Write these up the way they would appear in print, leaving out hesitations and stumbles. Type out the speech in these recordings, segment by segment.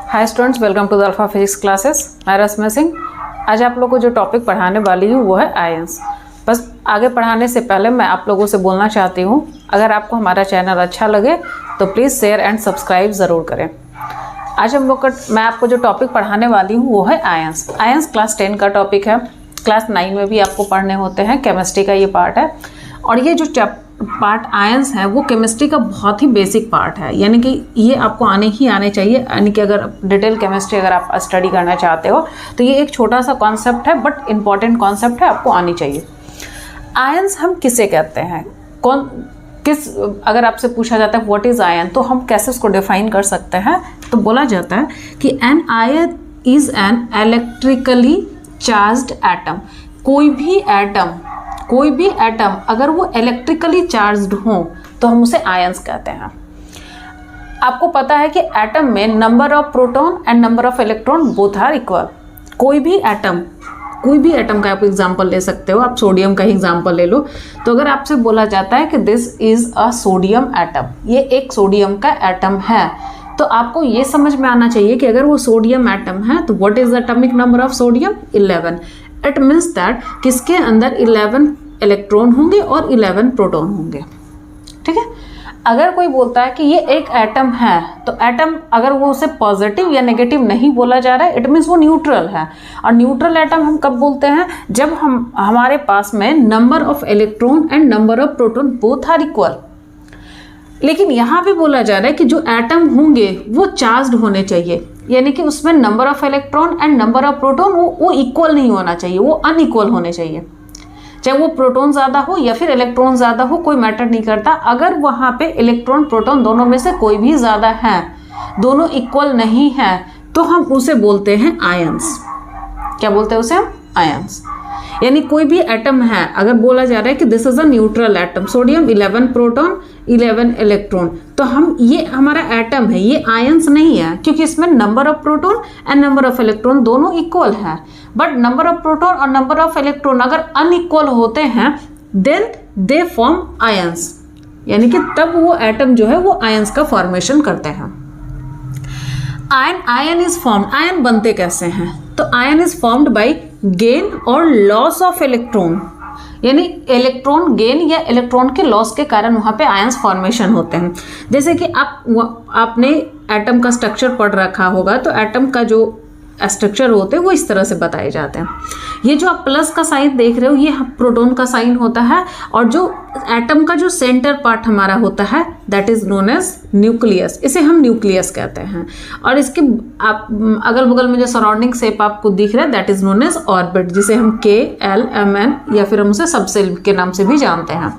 Hi students, welcome to the Alpha Physics classes. मैं रश्मि सिंह। आज आप लोगों को जो टॉपिक पढ़ाने वाली हूँ वो है आयंस। बस आगे पढ़ाने से पहले मैं आप लोगों से बोलना चाहती हूँ, अगर आपको हमारा चैनल अच्छा लगे तो प्लीज़ शेयर एंड सब्सक्राइब ज़रूर करें। आज मैं आपको जो टॉपिक पढ़ाने वाली हूँ वो है आयंस। आयंस क्लास 10 का टॉपिक है। क्लास 9 में भी आपको पढ़ने होते हैं, केमिस्ट्री का ये पार्ट है। और ये जो पार्ट आयंस है वो केमिस्ट्री का बहुत ही बेसिक पार्ट है, यानी कि ये आपको आने चाहिए। यानी कि अगर डिटेल केमिस्ट्री अगर आप स्टडी करना चाहते हो तो ये एक छोटा सा कॉन्सेप्ट है, बट इम्पॉर्टेंट कॉन्सेप्ट है, आपको आनी चाहिए। आयंस हम किसे कहते हैं, अगर आपसे पूछा जाता है व्हाट इज़ आयन, तो हम कैसे उसको डिफाइन कर सकते हैं। तो बोला जाता है कि an ion is an electrically charged atom. कोई भी एटम अगर वो इलेक्ट्रिकली चार्ज्ड हो तो हम उसे आयंस कहते हैं। आपको पता है कि एटम में number of proton and number of electron both are equal. कोई भी एटम का आप एग्जांपल ले सकते हो। आप सोडियम का ही एग्जांपल ले लो। तो अगर आपसे बोला जाता है कि this is a sodium atom, ये एक सोडियम का एटम है, तो आपको ये समझ में आना चाहिए कि अगर वो सोडियम एटम है तो what is the atomic number of sodium? 11। It means that किसके अंदर 11 इलेक्ट्रॉन होंगे और 11 प्रोटॉन होंगे। ठीक है। अगर कोई बोलता है कि ये एक एटम है, तो एटम अगर वो उसे पॉजिटिव या नेगेटिव नहीं बोला जा रहा है, इट मीन्स वो न्यूट्रल है। और न्यूट्रल एटम हम कब बोलते हैं? जब हमारे पास में number of electron and number of proton both are equal. लेकिन यहाँ पे बोला जा रहा है कि जो एटम होंगे वो चार्ज्ड होने चाहिए, यानी कि उसमें number of electron and number of proton वो इक्वल नहीं होना चाहिए, वो अनइक्वल होने चाहिए। चाहे वो प्रोटॉन ज़्यादा हो या फिर इलेक्ट्रॉन ज़्यादा हो, कोई मैटर नहीं करता। अगर वहाँ पे इलेक्ट्रॉन प्रोटॉन दोनों में से कोई भी ज़्यादा है, दोनों इक्वल नहीं है, तो हम उसे बोलते हैं आयंस। क्या बोलते हैं उसे हम? आयंस। यानी कोई भी एटम है, अगर बोला जा रहा है कि this is a neutral atom, sodium 11 proton 11 electron, तो ये हमारा एटम है, ये आयंस नहीं है, क्योंकि इसमें number of proton and number of electron दोनों इक्वल है। बट नंबर ऑफ प्रोटॉन और नंबर ऑफ इलेक्ट्रॉन अगर अनइक्वल होते हैं देन दे फॉर्म आयंस, यानी कि तब वो एटम जो है वो आयंस का फॉर्मेशन करते हैं। Ion is formed. आयन बनते कैसे हैं? तो ion is formed by gain और लॉस ऑफ इलेक्ट्रॉन, यानी इलेक्ट्रॉन गेन या इलेक्ट्रॉन के लॉस के कारण वहाँ पे आयंस फॉर्मेशन होते हैं। जैसे कि आपने एटम का स्ट्रक्चर पढ़ रखा होगा, तो एटम का जो स्ट्रक्चर होते हैं वो इस तरह से बताए जाते हैं। ये जो आप प्लस का साइन देख रहे हो ये प्रोटॉन का साइन होता है, और जो एटम का जो सेंटर पार्ट हमारा होता है that is known as nucleus, इसे हम न्यूक्लियस कहते हैं। और इसके आप अगल बगल में जो सराउंडिंग शेप आपको दिख रहा है that is known as orbit, जिसे हम KLMN या फिर हम उसे सबसेल के नाम से भी जानते हैं।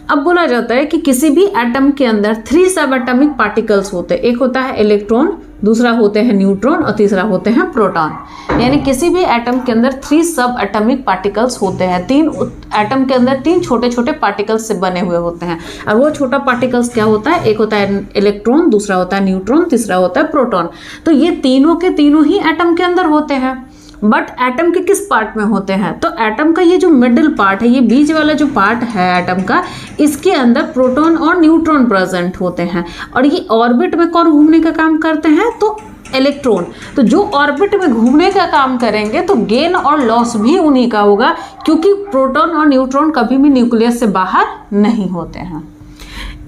अब बोला जाता है कि किसी भी एटम के अंदर 3 सब एटॉमिक पार्टिकल्स होते हैं। एक होता है इलेक्ट्रॉन, दूसरा होते हैं न्यूट्रॉन और तीसरा होते हैं प्रोटॉन। यानी किसी भी एटम के अंदर 3 सब एटॉमिक पार्टिकल्स होते हैं। 3 एटम के अंदर 3 छोटे छोटे पार्टिकल्स से बने हुए होते हैं। और वो छोटा पार्टिकल्स क्या होता है? एक होता है इलेक्ट्रॉन, दूसरा होता है न्यूट्रॉन, तीसरा होता है प्रोटॉन। तो ये तीनों के तीनों ही एटम के अंदर होते हैं। बट एटम के किस पार्ट में होते हैं? तो एटम का ये जो मिडिल पार्ट है, ये बीच वाला जो पार्ट है एटम का, इसके अंदर प्रोटॉन और न्यूट्रॉन प्रेजेंट होते हैं। और ये ऑर्बिट में कौन घूमने का काम करते हैं? तो इलेक्ट्रॉन। तो जो ऑर्बिट में घूमने का काम करेंगे तो गेन और लॉस भी उन्हीं का होगा, क्योंकि प्रोटॉन और न्यूट्रॉन कभी भी न्यूक्लियस से बाहर नहीं होते हैं।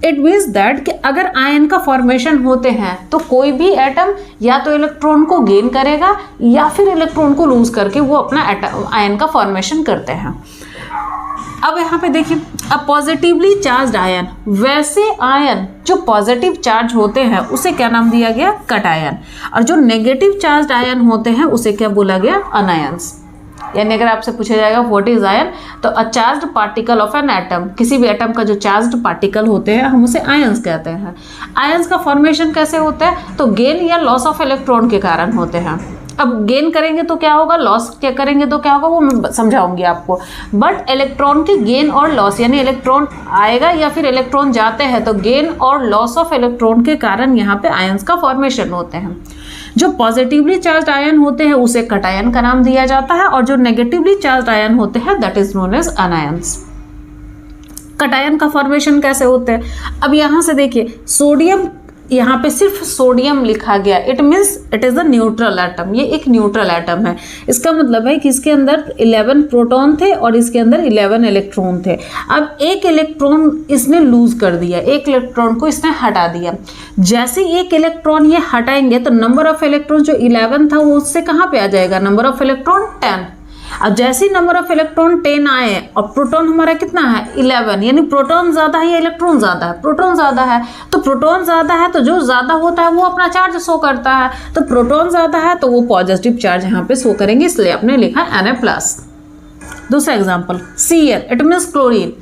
इट मीन्स दैट कि अगर आयन का फॉर्मेशन होते हैं तो कोई भी एटम या तो इलेक्ट्रॉन को गेन करेगा या फिर इलेक्ट्रॉन को लूज करके वो अपना आयन का फॉर्मेशन करते हैं। अब यहाँ पे देखिए, अब पॉजिटिवली चार्ज्ड आयन, वैसे आयन जो पॉजिटिव चार्ज होते हैं उसे क्या नाम दिया गया? कटायन। और जो नेगेटिव चार्ज्ड आयन होते हैं उसे क्या बोला गया? अनायंस। यानी अगर आपसे पूछा जाएगा व्हाट इज आयन, तो a charged particle of an atom, किसी भी एटम का जो चार्ज्ड पार्टिकल होते हैं हम उसे आयंस कहते हैं। आयंस का फॉर्मेशन कैसे होता है? तो गेन या लॉस ऑफ इलेक्ट्रॉन के कारण होते हैं। अब गेन करेंगे तो क्या होगा, लॉस क्या करेंगे तो क्या होगा, वो मैं समझाऊंगी आपको। बट इलेक्ट्रॉन के गेन और लॉस, यानी इलेक्ट्रॉन आएगा या फिर इलेक्ट्रॉन जाते हैं, तो गेन और लॉस ऑफ इलेक्ट्रॉन के कारण यहाँ पे आयंस का फॉर्मेशन होते हैं। जो पॉजिटिवली चार्ज आयन होते हैं उसे कटायन का नाम दिया जाता है, और जो नेगेटिवली चार्ज आयन होते हैं that is known as anions. Cations का फॉर्मेशन कैसे होते हैं? अब यहाँ से देखिए, सोडियम यहाँ पे सिर्फ सोडियम लिखा गया, it means it is the neutral atom, ये एक न्यूट्रल एटम है। इसका मतलब है कि इसके अंदर 11 प्रोटॉन थे और इसके अंदर 11 इलेक्ट्रॉन थे। अब एक इलेक्ट्रॉन इसने लूज कर दिया, एक इलेक्ट्रॉन को इसने हटा दिया। जैसे एक इलेक्ट्रॉन ये हटाएंगे तो नंबर ऑफ इलेक्ट्रॉन जो 11 था वो उससे कहाँ पे आ जाएगा, नंबर ऑफ इलेक्ट्रॉन 10। अब जैसे नंबर ऑफ इलेक्ट्रॉन 10 आए और प्रोटॉन हमारा कितना है 11, यानी प्रोटॉन ज़्यादा है या इलेक्ट्रॉन ज़्यादा है, प्रोटॉन ज़्यादा है। तो प्रोटॉन ज़्यादा है तो जो ज़्यादा होता है वो अपना चार्ज शो करता है, तो प्रोटॉन ज़्यादा है तो वो पॉजिटिव चार्ज यहाँ पे शो करेंगे, इसलिए आपने लिखा Na+। दूसरा example Cl, it means chlorine,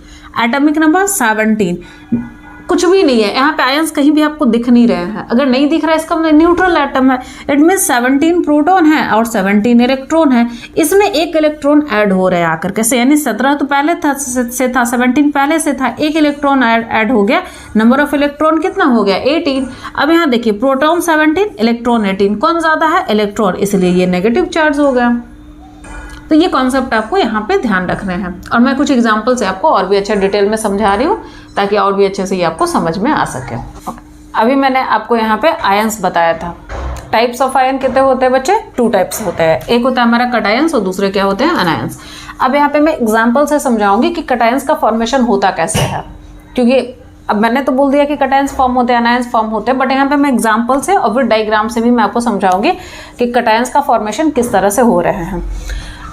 atomic number 17। कुछ भी नहीं है यहाँ पे, आयंस कहीं भी आपको दिख नहीं रहे हैं। अगर नहीं दिख रहा है इसका मतलब न्यूट्रल एटम है। इट मीन्स 17 प्रोटॉन है और 17 इलेक्ट्रॉन है। इसमें एक इलेक्ट्रॉन ऐड हो रहा है आकर कैसे, यानी 17 तो पहले था 17 पहले से था, एक इलेक्ट्रॉन ऐड हो गया, नंबर ऑफ इलेक्ट्रॉन कितना हो गया 18। अब यहाँ देखिए प्रोटॉन 17 इलेक्ट्रॉन 18, कौन ज़्यादा है इलेक्ट्रॉन, इसलिए ये नेगेटिव चार्ज हो गया। तो ये कॉन्सेप्ट आपको यहाँ पे ध्यान रखने हैं और मैं कुछ एग्जांपल से आपको और भी अच्छे डिटेल में समझा रही हूँ ताकि और भी अच्छे से ये आपको समझ में आ सके। अभी मैंने आपको यहाँ पे आयंस बताया था। टाइप्स ऑफ आयन कितने होते हैं बच्चे, 2 टाइप्स होते हैं, एक होता है हमारा कटायंस और दूसरे क्या होते हैं अनायंस। अब यहाँ पे मैं एग्जाम्पल से समझाऊंगी कि कटायंस का फॉर्मेशन होता कैसे है, क्योंकि अब मैंने तो बोल दिया कि कटायंस फॉर्म होते हैं अनायंस फॉर्म होते हैं, बट यहाँ पे मैं एग्जाम्पल से और फिर डायग्राम से भी मैं आपको समझाऊंगी कि कटायंस का फॉर्मेशन किस तरह से हो रहे हैं।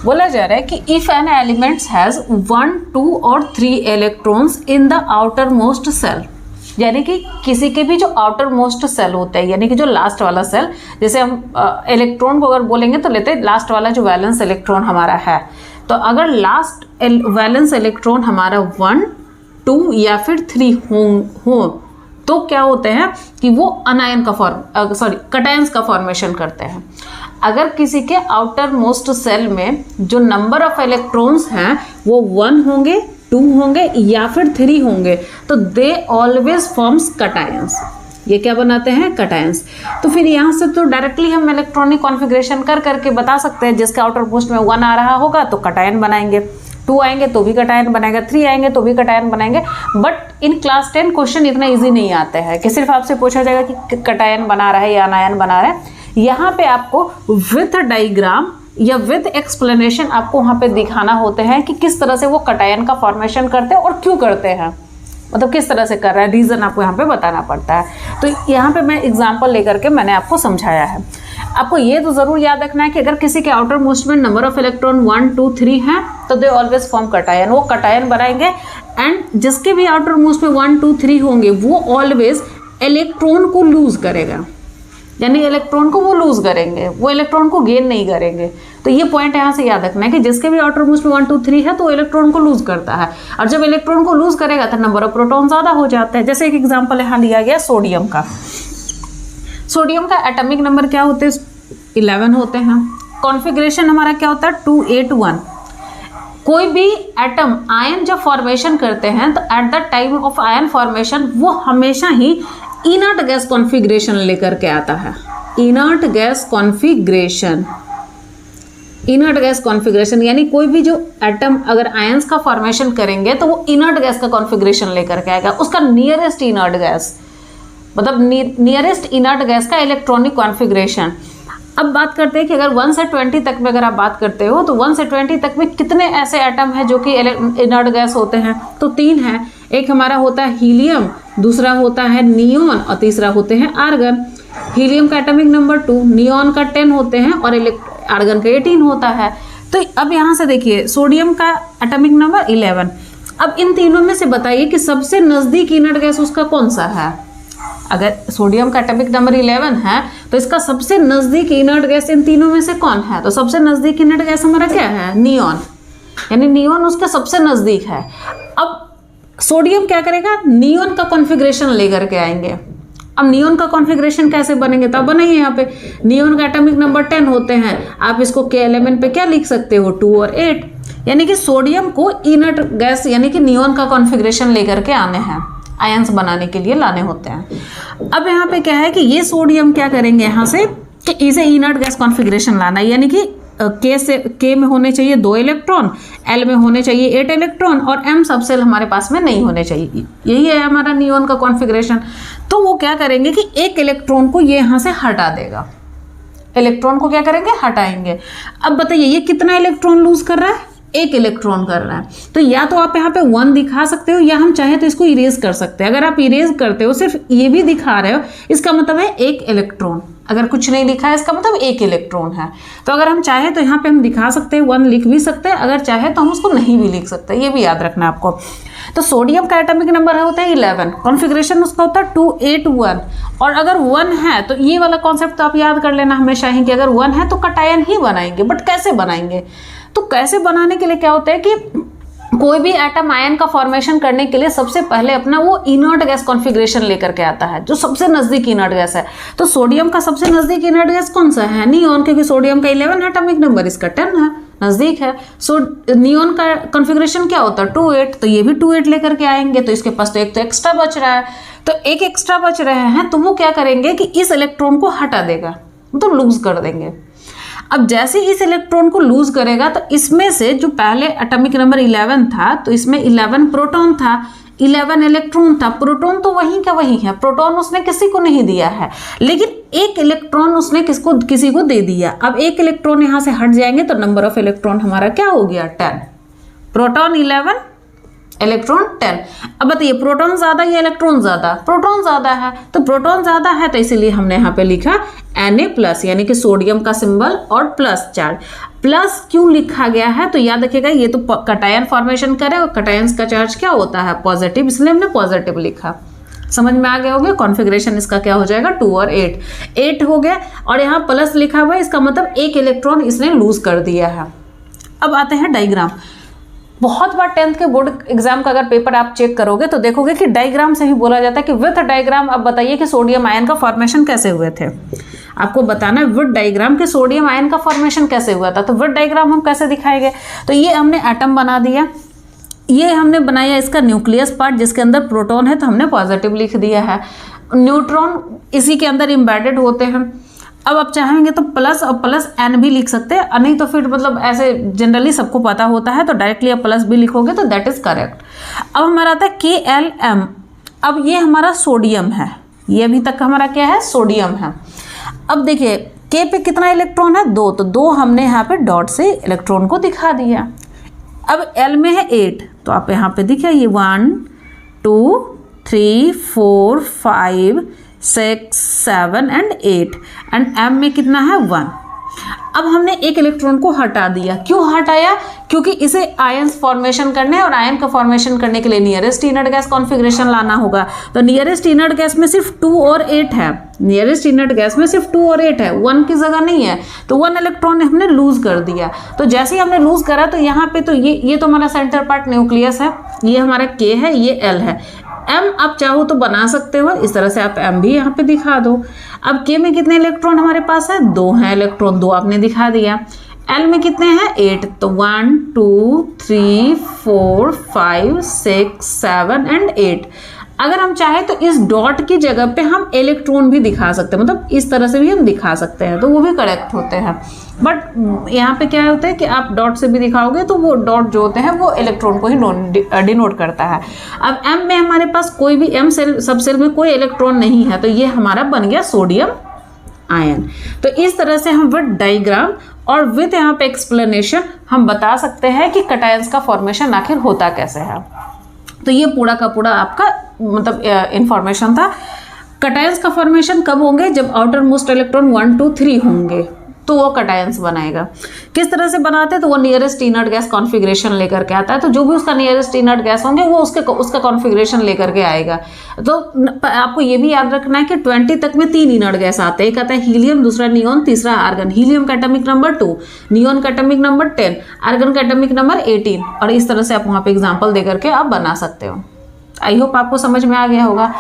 बोला जा रहा है कि इफ एन एलिमेंट हैज 1, 2 और 3 electrons in the outermost shell, यानी कि किसी के भी जो आउटर मोस्ट सेल होते हैं, यानी कि जो लास्ट वाला सेल, जैसे हम इलेक्ट्रॉन को अगर बोलेंगे तो लेते हैं लास्ट वाला जो वैलेंस इलेक्ट्रॉन हमारा है, तो अगर लास्ट वैलेंस इलेक्ट्रॉन हमारा 1, 2 या फिर 3 हो तो क्या होते हैं कि वो अनायन का कटायंस का फॉर्मेशन करते हैं। अगर किसी के आउटर मोस्ट सेल में जो नंबर ऑफ इलेक्ट्रॉन्स हैं वो 1 होंगे, 2 होंगे या फिर 3 होंगे तो दे ऑलवेज फॉर्म्स कटायंस। ये क्या बनाते हैं कटायंस। तो फिर यहाँ से तो डायरेक्टली हम इलेक्ट्रॉनिक कॉन्फ़िगरेशन करके बता सकते हैं, जिसके आउटर मोस्ट में 1 आ रहा होगा तो कटायन बनाएंगे, 2 आएंगे तो भी कटायन बनाएगा, 3 आएंगे तो भी कटायन बनाएंगे। बट इन क्लास 10 क्वेश्चन इतना इजी नहीं आते हैं कि सिर्फ आपसे पूछा जाएगा कि कटायन बना रहा है या अनायन बना रहा है। यहाँ पे आपको विथ डायग्राम या विथ एक्सप्लेनेशन आपको वहाँ पे दिखाना होते हैं कि किस तरह से वो कटायन का फॉर्मेशन करते हैं और क्यों करते हैं, मतलब किस तरह से कर रहा है, रीज़न आपको यहाँ पे बताना पड़ता है। तो यहाँ पे मैं एग्जांपल लेकर के मैंने आपको समझाया है। आपको ये तो ज़रूर याद रखना है कि अगर किसी के आउटर मोस्ट में नंबर ऑफ इलेक्ट्रॉन 1, 2, 3 हैं तो दे ऑलवेज फॉर्म कटायन, वो कटायन बनाएंगे। एंड जिसके भी आउटर मोस्ट में 1, 2, 3 होंगे वो ऑलवेज इलेक्ट्रॉन को लूज करेगा, यानी इलेक्ट्रॉन को वो लूज करेंगे, वो इलेक्ट्रॉन को गेन नहीं करेंगे। तो ये पॉइंट यहाँ से याद रखना है कि जिसके भी आउटर मोस्ट में 1, 2, 3 है तो इलेक्ट्रॉन को लूज करता है, और जब इलेक्ट्रॉन को लूज करेगा तो नंबर ऑफ प्रोटॉन ज़्यादा हो जाता है। जैसे एक एग्जाम्पल यहाँ लिया गया सोडियम का। सोडियम का एटॉमिक नंबर क्या होते हैं 11 होते हैं। कॉन्फ़िगरेशन हमारा क्या होता है 281। कोई भी एटम आयन जब फॉर्मेशन करते हैं तो at the time of ion formation वो हमेशा ही इनर्ट गैस कॉन्फ़िगरेशन लेकर के आता है। Inert gas configuration, inert gas configuration यानी कोई भी जो एटम अगर आयंस का फॉर्मेशन करेंगे तो वो इनर्ट गैस का कॉन्फ़िगरेशन लेकर के आएगा। उसका नियरेस्ट इनर्ट गैस, मतलब नियरेस्ट इनर्ट गैस का इलेक्ट्रॉनिक कॉन्फ़िगरेशन। अब बात करते हैं कि अगर 1 से 20 तक में अगर आप बात करते हो तो 1 से 20 तक में कितने ऐसे एटम हैं जो कि इनर्ट गैस होते हैं, तो 3 हैं। एक हमारा होता है हीलियम, दूसरा होता है नियोन और तीसरा होते हैं आर्गन। हीलियम का एटॉमिक नंबर 2, नियोन का 10 होते हैं और आर्गन का 18 होता है। तो अब यहाँ से देखिए सोडियम का एटॉमिक नंबर 11। अब इन तीनों में से बताइए कि सबसे नज़दीक इनर्ट गैस उसका कौन सा है। अगर सोडियम का एटॉमिक नंबर 11 है तो इसका सबसे नज़दीक इनर्ट गैस इन तीनों में से कौन है, तो सबसे नज़दीक इनर्ट गैस हमारा क्या है नियोन, यानी नियोन उसका सबसे नज़दीक है। अब सोडियम क्या करेगा, नियोन का कॉन्फ़िगरेशन लेकर के आएंगे। अब नियोन का कॉन्फ़िगरेशन कैसे बनेंगे, तो अब बनाइए यहाँ पे नियोन का एटॉमिक नंबर 10 होते हैं। आप इसको के एलिमेंट पे क्या लिख सकते हो 2 और 8, यानी कि सोडियम को इनर्ट गैस यानी कि नियोन का कॉन्फ़िगरेशन लेकर के आने हैं, आयंस बनाने के लिए लाने होते हैं। अब यहाँ पे क्या है कि ये सोडियम क्या करेंगे यहाँ से कि इसे इनर्ट गैस कॉन्फ़िगरेशन लाना है, यानी कि के में होने चाहिए 2 इलेक्ट्रॉन, एल में होने चाहिए 8 इलेक्ट्रॉन और एम सबसेल हमारे पास में नहीं होने चाहिए। यही है हमारा नियॉन का कॉन्फ़िगरेशन। तो वो क्या करेंगे कि एक इलेक्ट्रॉन को ये यहाँ से हटा देगा, इलेक्ट्रॉन को क्या करेंगे, हटाएंगे। अब बताइए ये कितना इलेक्ट्रॉन लूज कर रहा है, 1 इलेक्ट्रॉन कर रहा है। तो या तो आप यहाँ पे 1 दिखा सकते हो या हम चाहे तो इसको इरेज कर सकते हैं। अगर आप इरेज करते हो सिर्फ ये भी दिखा रहे हो, इसका मतलब है 1 इलेक्ट्रॉन। अगर कुछ नहीं लिखा है इसका मतलब 1 इलेक्ट्रॉन है। तो अगर हम चाहे तो यहाँ पे हम दिखा सकते हैं, 1 लिख भी सकते हैं, अगर चाहे तो हम उसको नहीं भी लिख सकते हैं, ये भी याद रखना आपको। तो सोडियम का एटॉमिक नंबर है होता है 11, कॉन्फ़िगरेशन उसका होता है 281। और अगर 1 है तो ये वाला कॉन्सेप्ट तो आप याद कर लेना हमेशा ही कि अगर 1 है तो कटायन ही बनाएंगे। बट कैसे बनाएंगे, तो कैसे बनाने के लिए क्या होता है कि कोई भी एटम आयन का फॉर्मेशन करने के लिए सबसे पहले अपना वो इनर्ट गैस कॉन्फ़िगरेशन लेकर के आता है, जो सबसे नजदीक इनर्ट गैस है। तो सोडियम का सबसे नजदीक इनर्ट गैस कौन सा है, नियॉन, क्योंकि सोडियम का 11 एटॉमिक नंबर, इसका 10 है, नजदीक है। सो नियॉन का कॉन्फ़िगरेशन क्या होता है 28, तो ये भी 28 लेकर के आएंगे। तो इसके पास तो एक तो एक्स्ट्रा बच रहा है, तो एक एक्स्ट्रा बच रहे हैं, तो वो क्या करेंगे कि इस इलेक्ट्रॉन को हटा देगा, मतलब लूज कर देंगे। अब जैसे इस इलेक्ट्रॉन को लूज करेगा तो इसमें से जो पहले एटॉमिक नंबर 11 था, तो इसमें 11 प्रोटॉन था, 11 इलेक्ट्रॉन था। प्रोटॉन तो वही का वही है, प्रोटॉन उसने किसी को नहीं दिया है, लेकिन 1 इलेक्ट्रॉन उसने किसी को दे दिया। अब 1 इलेक्ट्रॉन यहाँ से हट जाएंगे तो नंबर ऑफ इलेक्ट्रॉन हमारा क्या हो गया 10। Proton 11, electron 10। अब बताइए प्रोटॉन ज्यादा या इलेक्ट्रॉन ज्यादा, प्रोटॉन ज्यादा है। तो प्रोटॉन ज्यादा है तो इसीलिए हमने यहाँ पे लिखा Na+, यानी कि सोडियम का सिंबल और प्लस चार्ज। प्लस क्यों लिखा गया है, तो याद रखिएगा ये तो कटायन फॉर्मेशन करे और कटायंस का चार्ज क्या होता है पॉजिटिव, इसलिए हमने पॉजिटिव लिखा। समझ में आ गया होगा। कॉन्फ़िगरेशन इसका क्या हो जाएगा 2 और 8 हो गया। और यहाँ प्लस लिखा हुआ है, इसका मतलब 1 इलेक्ट्रॉन इसने लूज कर दिया है। अब आते हैं डायग्राम। बहुत बार 10th के बोर्ड एग्जाम का अगर पेपर आप चेक करोगे तो देखोगे कि डायग्राम से ही बोला जाता है कि विथ डायग्राम अब बताइए कि सोडियम आयन का फॉर्मेशन कैसे हुए थे। आपको बताना है विथ डायग्राम के सोडियम आयन का फॉर्मेशन कैसे हुआ था। तो विथ डायग्राम हम कैसे दिखाएंगे, तो ये हमने एटम बना दिया, ये हमने बनाया इसका न्यूक्लियस पार्ट जिसके अंदर प्रोटॉन है, तो हमने पॉजिटिव लिख दिया है। न्यूट्रॉन इसी के अंदर एम्बेडेड होते हैं। अब आप चाहेंगे तो प्लस और प्लस n भी लिख सकते हैं, नहीं तो फिर मतलब ऐसे जनरली सबको पता होता है तो डायरेक्टली आप प्लस भी लिखोगे तो दैट इज करेक्ट। अब हमारा आता है KLM। अब ये हमारा सोडियम है, ये अभी तक हमारा क्या है सोडियम है। अब देखिए K पे कितना इलेक्ट्रॉन है 2, तो 2 हमने यहाँ पे डॉट से इलेक्ट्रॉन को दिखा दिया। अब L में है 8, तो आप यहाँ पे देखिए ये 1 2 3 4 5 6 7 एंड 8 एंड M में कितना है 1। अब हमने एक इलेक्ट्रॉन को हटा दिया। क्यों हटाया, क्योंकि इसे आयंस फॉर्मेशन करने और आयन का फॉर्मेशन करने के लिए नियरेस्ट इनर्ट गैस कॉन्फ़िगरेशन लाना होगा। तो नियरेस्ट इनर्ट गैस में सिर्फ 2 और 8 है, नियरेस्ट इनर्ट गैस में सिर्फ 2 और 8 है, 1 की जगह नहीं है। तो 1 इलेक्ट्रॉन हमने लूज कर दिया। तो जैसे ही हमने लूज करा तो यहाँ पे तो ये तो हमारा सेंटर पार्ट न्यूक्लियस है, ये हमारा K है, ये L है। M आप चाहो तो बना सकते हो, इस तरह से आप M भी यहाँ पे दिखा दो। अब K में कितने इलेक्ट्रॉन हमारे पास है 2 है इलेक्ट्रॉन, 2 आपने दिखा दिया। L में कितने हैं 8, तो 1 2 3 4 5 6 7 एंड 8। अगर हम चाहे तो इस डॉट की जगह पे हम इलेक्ट्रॉन भी दिखा सकते हैं, मतलब इस तरह से भी हम दिखा सकते हैं, तो वो भी करेक्ट होते हैं। बट यहाँ पे क्या होता है कि आप डॉट से भी दिखाओगे तो वो डॉट जो होते हैं वो इलेक्ट्रॉन को ही डिनोट करता है। अब M में हमारे पास कोई भी M सेल सब सेल में कोई इलेक्ट्रॉन नहीं है, तो ये हमारा बन गया सोडियम आयन। तो इस तरह से हम विद डायग्राम और विद यहाँ पे एक्सप्लेनेशन हम बता सकते हैं कि कटायंस का फॉर्मेशन आखिर होता कैसे है। तो ये पूरा का पूरा आपका मतलब इंफॉर्मेशन था। कटायंस का फॉर्मेशन कब होंगे, जब आउटर मोस्ट इलेक्ट्रॉन 1 2 3 होंगे तो वो कटायंस बनाएगा। किस तरह से बनाते हैं, तो वो नियरेस्ट इनर्ट गैस कॉन्फ़िगरेशन लेकर के आता है। तो जो भी उसका नियरेस्ट इनर्ट गैस होंगे वो उसका कॉन्फ़िगरेशन लेकर के आएगा। तो आपको ये भी याद रखना है कि 20 तक में 3 इनर्ट गैस आते हैं, एक आता है हीलियम, दूसरा नियॉन, तीसरा आर्गन। हीलियम का एटॉमिक नंबर 2, नियॉन का एटॉमिक नंबर 10, आर्गन का एटॉमिक नंबर 18। और इस तरह से आप वहाँ पे एग्जाम्पल दे करके आप बना सकते हो। आई होप आपको समझ में आ गया होगा।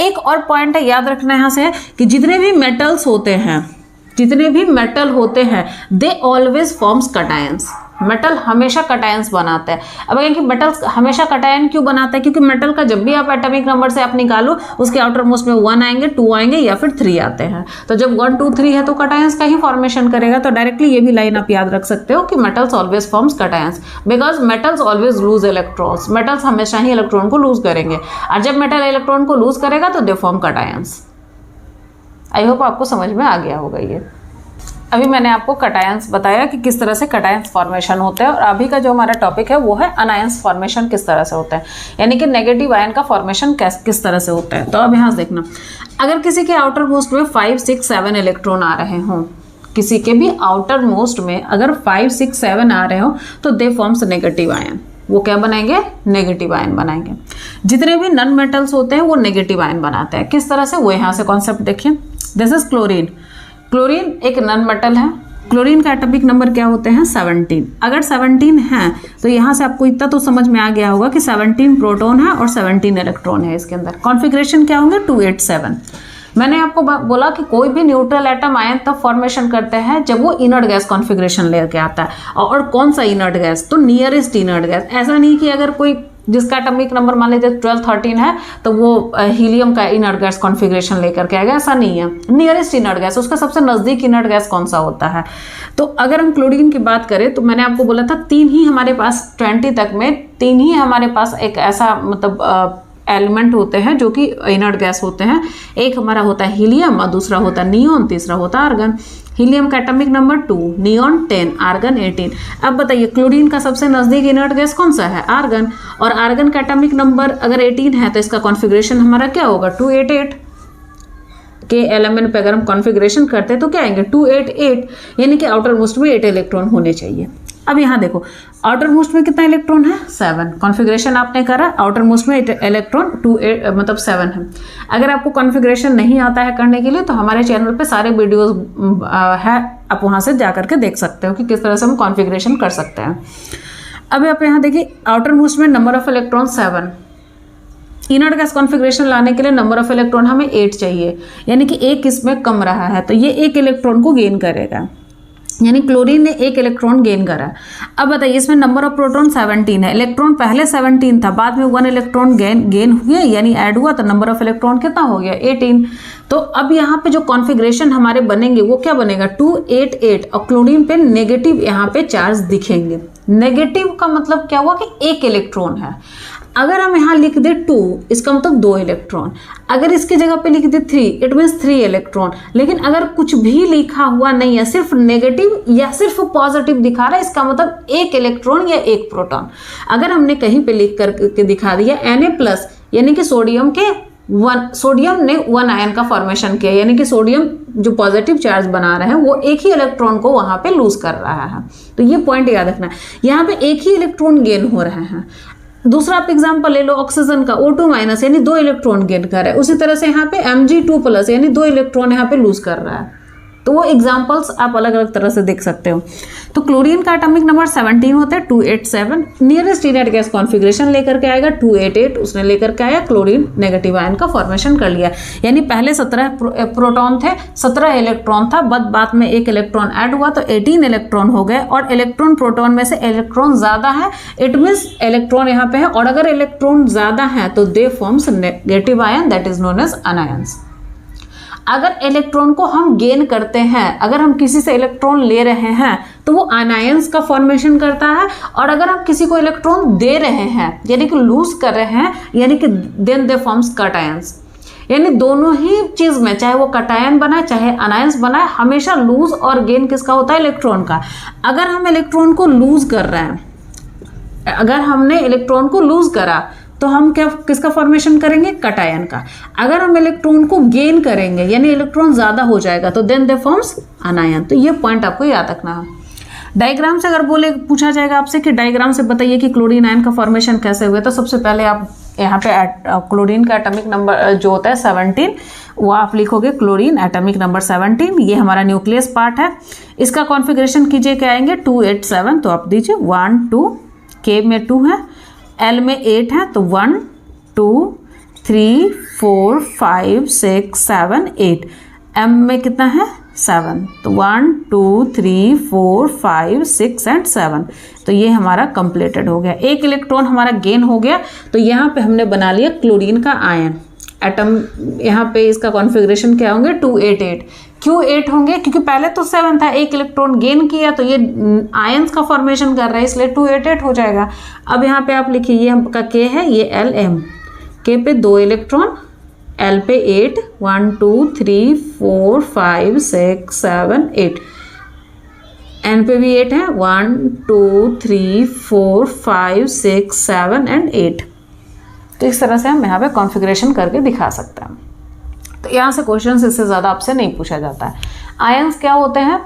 एक और पॉइंट है याद रखना यहाँ से कि जितने भी मेटल होते हैं they always forms cations. Metal हमेशा कटायंस बनाता है। अब कहें कि मेटल हमेशा कटायन क्यों बनाता है, क्योंकि मेटल का जब भी आप एटॉमिक नंबर से आप निकालो उसके आउटर मोस्ट में 1 आएंगे, 2 आएंगे या फिर 3 आते हैं। तो जब 1 2 3 है तो कटायंस का ही फॉर्मेशन करेगा। तो डायरेक्टली ये भी लाइन आप याद रख सकते हो कि metals always forms cations because metals always loose electrons. Metals हमेशा ही इलेक्ट्रॉन को लूज करेंगे और जब मेटल इलेक्ट्रॉन को लूज करेगा तो they form cations. I hope आपको समझ में आ गया होगा ये। अभी मैंने आपको कटायंस बताया कि किस तरह से कटायंस फॉर्मेशन होते हैं और अभी का जो हमारा टॉपिक है वो है अनायंस फॉर्मेशन किस तरह से होता है, यानी कि नेगेटिव आयन का फॉर्मेशन किस तरह से होता है। तो अब यहाँ देखना, अगर किसी के आउटर मोस्ट में 5 6 7 इलेक्ट्रॉन आ रहे हों, किसी के भी आउटर मोस्ट में अगर 5 6 7 आ रहे हो तो दे फॉर्म्स नेगेटिव आयन। वो क्या बनाएंगे, नेगेटिव आयन बनाएंगे। जितने भी नॉन मेटल्स होते हैं वो नेगेटिव आयन बनाते हैं। किस तरह से, वो यहाँ से कॉन्सेप्ट देखिए। This is chlorine. क्लोरीन एक नॉन मेटल है। क्लोरीन का एटॉमिक नंबर क्या होते हैं, 17। अगर 17 है तो यहाँ से आपको इतना तो समझ में आ गया होगा कि 17 प्रोटॉन है और 17 इलेक्ट्रॉन है इसके अंदर। कॉन्फ़िगरेशन क्या होंगे, 287। मैंने आपको बोला कि कोई भी न्यूट्रल एटम आयन तब फॉर्मेशन करते हैं जब वो इनर्ट गैस कॉन्फ़िगरेशन लेके आता है। और कौन सा इनर्ट गैस, तो नियरेस्ट इनर्ट गैस। ऐसा नहीं कि अगर कोई जिसका एटॉमिक नंबर मान लीजिए 12 13 है तो वो हीलियम का इनर्ट गैस कॉन्फ़िगरेशन लेकर के आएगा, ऐसा नहीं है। नियरेस्ट इनर्ट गैस, उसका सबसे नज़दीक इनर्ट गैस कौन सा होता है। तो अगर हम क्लोरीन की बात करें तो मैंने आपको बोला था 3 ही हमारे पास 20 तक में 3 ही हमारे पास एक ऐसा मतलब एलिमेंट होते हैं जो कि इनर्ट गैस होते हैं। एक हमारा होता है हीलियम और दूसरा होता है नियोन, तीसरा होता है आर्गन। हीलियम का एटॉमिक नंबर 2, नियोन 10, आर्गन 18। अब बताइए क्लोरीन का सबसे नज़दीक इनर्ट गैस कौन सा है, आर्गन। और आर्गन का एटॉमिक नंबर अगर 18 है तो इसका कॉन्फ़िगरेशन हमारा क्या होगा, 288 के एलिमेंट पे अगर हम कॉन्फ़िगरेशन करते हैं तो क्या आएंगे, 288, यानी कि आउटर मोस्ट में 8 इलेक्ट्रॉन होने चाहिए। अब यहाँ देखो आउटर मोस्ट में कितना इलेक्ट्रॉन है, 7। कॉन्फ़िगरेशन आपने करा, आउटर मोस्ट में इलेक्ट्रॉन 7 है। अगर आपको कॉन्फ़िगरेशन नहीं आता है करने के लिए तो हमारे चैनल पे सारे वीडियोस है, आप वहाँ से जा करके देख सकते हो कि किस तरह से हम कॉन्फ़िगरेशन कर सकते हैं। अब आप यहाँ देखिए आउटर मोस्ट में number of electron 7। Inert gas configuration लाने के लिए नंबर ऑफ इलेक्ट्रॉन हमें 8 चाहिए, यानी कि एक इसमें कम रहा है तो ये 1 इलेक्ट्रॉन को गेन करेगा, यानी क्लोरीन ने 1 इलेक्ट्रॉन गेन करा। अब बताइए इसमें नंबर ऑफ प्रोटॉन 17 है। इलेक्ट्रॉन पहले 17 था, बाद में 1 इलेक्ट्रॉन गेन हुए यानी ऐड हुआ तो नंबर ऑफ इलेक्ट्रॉन कितना हो गया, 18। तो अब यहाँ पे जो कॉन्फ़िगरेशन हमारे बनेंगे वो क्या बनेगा, 288। और क्लोरीन पे नेगेटिव यहाँ पे चार्ज दिखेंगे। नेगेटिव का मतलब क्या हुआ कि 1 इलेक्ट्रॉन है। अगर हम यहाँ लिख दे 2, इसका मतलब 2 इलेक्ट्रॉन। अगर इसकी जगह पे लिख दे 3, इट मीन्स 3 इलेक्ट्रॉन। लेकिन अगर कुछ भी लिखा हुआ नहीं है, सिर्फ नेगेटिव या सिर्फ पॉजिटिव दिखा रहा है, इसका मतलब 1 इलेक्ट्रॉन या 1 प्रोटॉन। अगर हमने कहीं पे लिख करके दिखा दिया Na+, यानी कि सोडियम ने 1 आयन का फॉर्मेशन किया, यानी कि सोडियम जो पॉजिटिव चार्ज बना रहे हैं वो 1 ही इलेक्ट्रॉन को वहां पे लूज कर रहा है। तो ये पॉइंट याद रखना है, यहाँ पे 1 ही इलेक्ट्रॉन गेन हो रहे हैं। दूसरा आप एग्जाम्पल ले लो ऑक्सीजन का, O2- यानी 2 इलेक्ट्रॉन गेन कर रहा है। उसी तरह से यहाँ पे Mg2+ यानी 2 इलेक्ट्रॉन यहाँ पे लूज कर रहा है। तो वो एग्जाम्पल्स आप अलग अलग तरह से देख सकते हो। तो क्लोरीन का एटॉमिक नंबर 17 होता है, 287। नियरेस्ट इनर्ट गैस कॉन्फ़िगरेशन लेकर के आएगा 288, उसने लेकर के आया, क्लोरीन नेगेटिव आयन का फॉर्मेशन कर लिया। यानी पहले 17 प्रोटॉन थे, 17 इलेक्ट्रॉन था, बाद में 1 इलेक्ट्रॉन ऐड हुआ तो 18 इलेक्ट्रॉन हो गए। और इलेक्ट्रॉन प्रोटॉन में से इलेक्ट्रॉन ज़्यादा है, इट मीन्स इलेक्ट्रॉन यहाँ पे है। और अगर इलेक्ट्रॉन ज़्यादा है तो they forms negative ion, that is known as anions. अगर इलेक्ट्रॉन को हम गेन करते हैं, अगर हम किसी से इलेक्ट्रॉन ले रहे हैं तो वो अनायंस का फॉर्मेशन करता है। और अगर हम किसी को इलेक्ट्रॉन दे रहे हैं यानी कि लूज कर रहे हैं, यानी कि देन दे फॉर्म्स कटायंस। यानी दोनों ही चीज में, चाहे वो कटायन बनाए चाहे अनायंस बनाए, हमेशा लूज और गेन किसका होता है, इलेक्ट्रॉन का। अगर हम इलेक्ट्रॉन को लूज कर रहे हैं, अगर हमने इलेक्ट्रॉन को लूज करा तो हम किसका फॉर्मेशन करेंगे, कटायन का। अगर हम इलेक्ट्रॉन को गेन करेंगे यानी इलेक्ट्रॉन ज्यादा हो जाएगा तो देन दे फॉर्म्स अनायन। तो ये पॉइंट आपको याद रखना है। डायग्राम से अगर पूछा जाएगा आपसे कि डायग्राम से बताइए कि क्लोरीन आयन का फॉर्मेशन कैसे हुआ, तो सबसे पहले आप यहाँ पे क्लोरीन का एटॉमिक नंबर जो होता है 17, वो आप लिखोगे क्लोरीन एटॉमिक नंबर 17। ये हमारा न्यूक्लियस पार्ट है। इसका कॉन्फ़िगरेशन कीजिए, क्या आएंगे 287। तो आप दीजिए 1 2, K में 2 है, L में 8 है, तो 1 2 3 4 5 6 7 8। M में कितना है 7। तो 1 2 3 4 5 6 एंड 7। तो ये हमारा कंप्लीटेड हो गया, एक इलेक्ट्रॉन हमारा गेन हो गया। तो यहाँ पे हमने बना लिया क्लोरीन का आयन एटम। यहाँ पे इसका कॉन्फ़िगरेशन क्या होंगे 288। क्यों 8 होंगे? क्योंकि पहले तो 7 था, एक इलेक्ट्रॉन गेन किया तो ये आयंस का फॉर्मेशन कर रहा है, इसलिए 288 हो जाएगा। अब यहाँ पे आप लिखिए, ये आपका के है, ये LM, के पे 2 इलेक्ट्रॉन, L पे 8, 1 2 3 4 5 6 7 8, N पे भी 8 है, 1 2 3 4 5 6 7 एंड 8। तो इस तरह से हम यहाँ पे कॉन्फ़िगरेशन करके दिखा सकते हैं। तो यहाँ से क्वेश्चन इससे ज़्यादा आपसे नहीं पूछा जाता है। आयंस क्या होते हैं?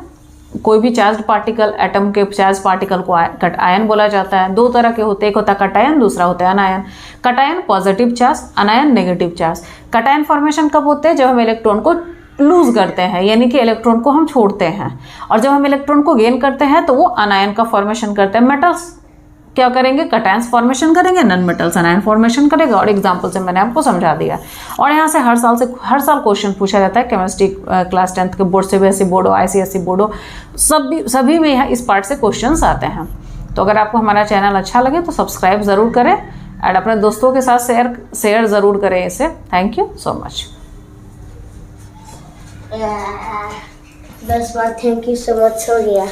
कोई भी चार्ज पार्टिकल, एटम के चार्ज पार्टिकल को कट आयन बोला जाता है। 2 तरह के होते हैं, एक होता है कटायन, दूसरा होता है अनायन। Cation positive charge, अनायन negative charge. Cation formation कब होते हैं? जब हम इलेक्ट्रॉन को लूज करते हैं, यानी कि इलेक्ट्रॉन को हम छोड़ते हैं। और जब हम इलेक्ट्रॉन को गेन करते हैं तो वो अनायन का फॉर्मेशन करते हैं। मेटल्स क्या करेंगे? कटायंस फॉर्मेशन करेंगे, नॉन मेटल्स अनायन फॉर्मेशन करेगा। और एग्जांपल से मैंने आपको समझा दिया। और यहाँ से हर साल क्वेश्चन पूछा जाता है। केमिस्ट्री क्लास 10th के बोर्ड, CBSE बोर्ड हो, ICSE बोर्ड हो, सभी में यहाँ इस पार्ट से क्वेश्चंस आते हैं। तो अगर आपको हमारा चैनल अच्छा लगे तो सब्सक्राइब ज़रूर करें और अपने दोस्तों के साथ शेयर ज़रूर करें इसे। Thank you so much. 10 bar thank you so much हो गया।